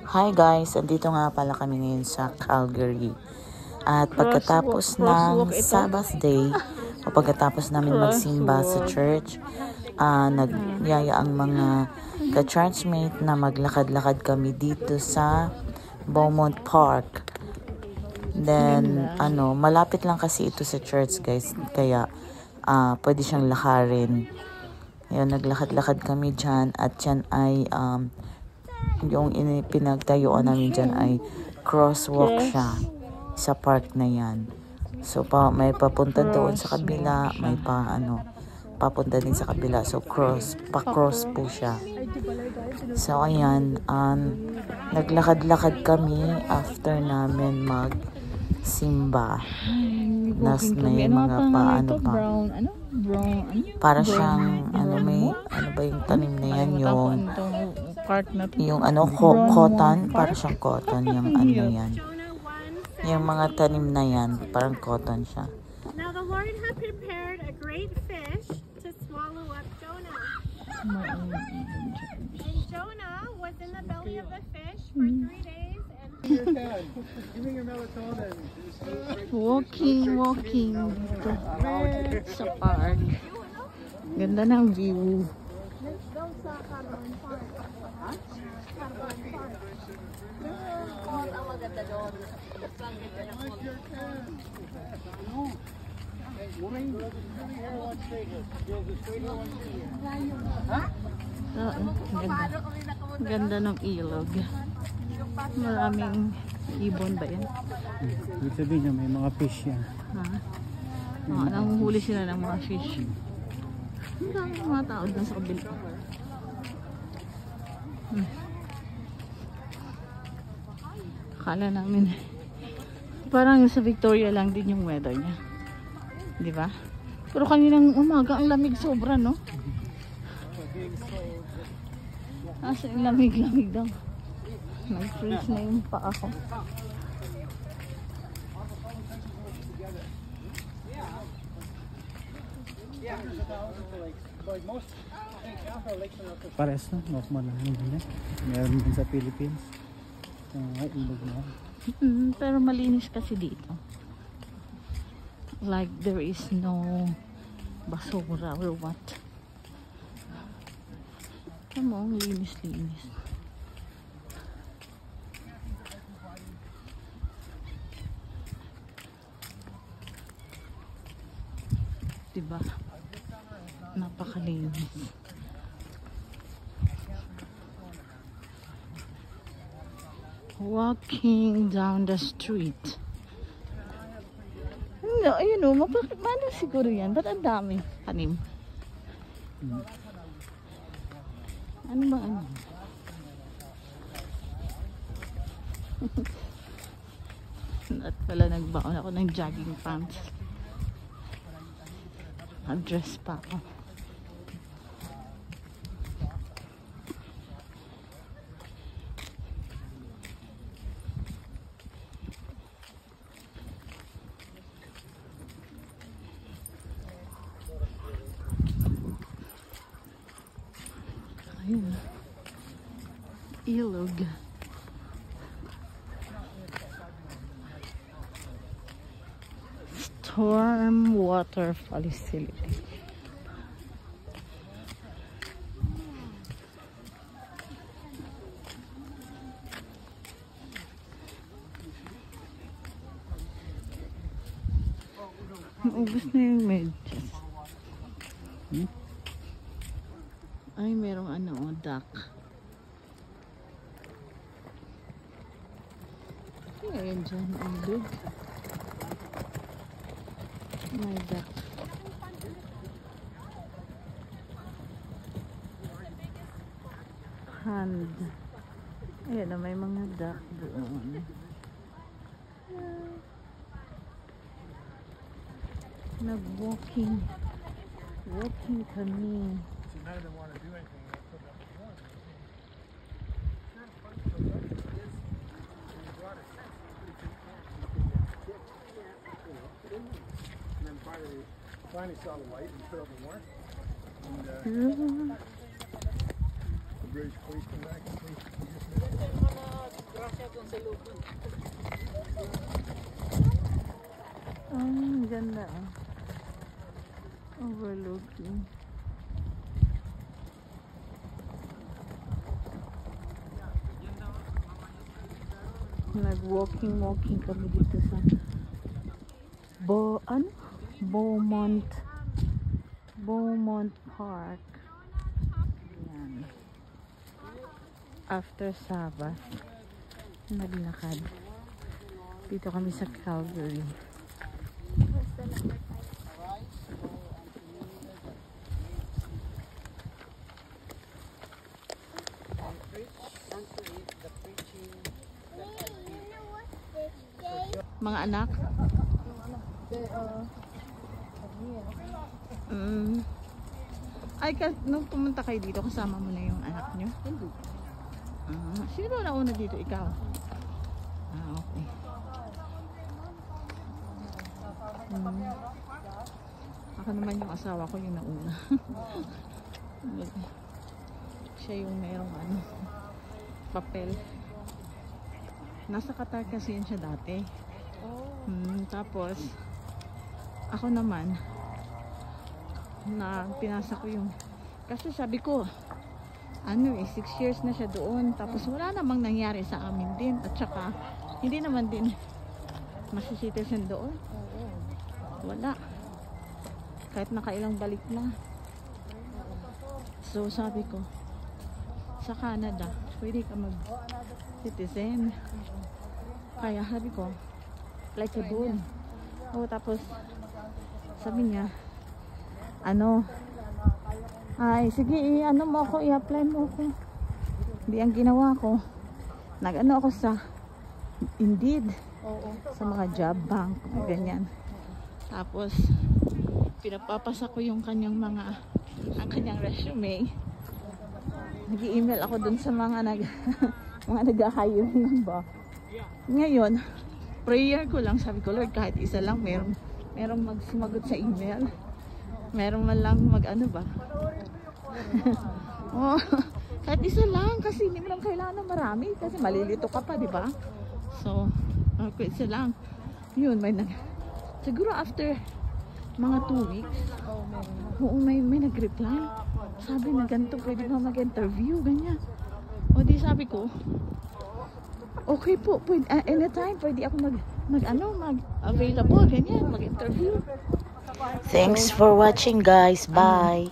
Hi guys, andito nga pala kami ngayon sa Calgary. At pagkatapos ng Sabbath day, o pagkatapos namin magsimba sa church, nagyaya ang mga ka-churchmate na maglakad-lakad kami dito sa Beaumont Park. Then, malapit lang kasi ito sa church guys, kaya pwede siyang lakarin. Ayun, naglakad-lakad kami dyan at dyan ay yung pinagtayuan namin dyan ay crosswalk siya sa park na yan. So, may papunta doon sa kabila, may papunta din sa kabila. So, pa-cross po siya. So, ayan, naglakad-lakad kami after namin magsimba. May mga para siyang, yung tanim na yan, yung cotton, para siyang cotton, yung yan. Yung mga tanim na yan, parang cotton siya. Now the Lord had prepared a great fish to swallow up Jonah. And Jonah was in the belly of the fish for 3 days and walking dito sa park. Ganda ng view. let's go sa Carbon Park. Carbon Park. Ang maganda doon. Ganda ng ilog. Maraming ibon ba yan? Ibig sabihin niya may mga fish yan. Nanguhuli sila ng mga fish. Ang dami mga tao doon sa kabila. Akala namin parang sa Victoria lang din yung weather niya. Di ba? Pero kaninang umaga ang lamig sobra, no? Nasa lamig-lamig daw. Nag-freeze na yung paa ko. Pares na, normal lang yun. Meron din sa Philippines. Ilog na. Pero malinis kasi dito. Like there is no basura or what. Come linis-linis. Diba? Napakalinis. Walking down the street. No, ayun o, paano siguro yan? Ba't ang dami tanim? Ano ba ano? At pala nagbaon ako ng jogging pants. Nag-dress pa ako. Ayun. Ilog. Storm water facility. Ubus na yung medyas. Ay, merong duck. Ayan dyan, ilog. May duck. Hand. Ayan na, may mga duck doon. Nag-walking kami. None of them want to do anything. And then finally saw the light and put up more. And the British police come back and Ang ganda ah. Overlooking. Nag-walking kami dito sa Beaumont Park. Yan. After Sabbath, naglakad. Dito kami sa Calgary. Mga anak? Ay, nung pumunta kayo dito, kasama mo na yung anak nyo? Hindi. Sino na una dito? Ikaw? Okay. Ako naman yung asawa ko yung nauna. Siya yung mayroong papel. Nasa Qatar kasi yun siya dati. Tapos ako naman na pinasa ko yung, kasi sabi ko 6 years na siya doon, tapos wala namang nangyari sa amin din, at saka hindi naman din masisitizen doon. Wala, kahit nakailang balik na. So sabi ko, sa Canada pwede ka mag citizen, kaya sabi ko apply ko doon. Tapos sabi niya ay sige, mo ako, i-apply mo ako. Hindi, ang ginawa ko, ako sa Indeed, sa mga job bank, ganyan. Tapos pinapapasa ko yung kanyang kanyang resume. Nag-i-email ako dun sa mga nag-hire ba. Ngayon, prayer ko lang, sabi ko, Lord, kahit isa lang merong magsumagot sa email, merong man lang ba. Kahit isa lang, kasi hindi mo lang kailangan ng marami, kasi malilito ka pa, di ba? So kahit isa lang, yun, siguro after mga 2 weeks, may nag-reply, sabi na ganito, pwede ba mag-interview, ganyan. Di sabi ko, okay po, pwede, anytime pwede ako mag-available, ganyan, mag-interview. Thanks for watching, guys. Bye.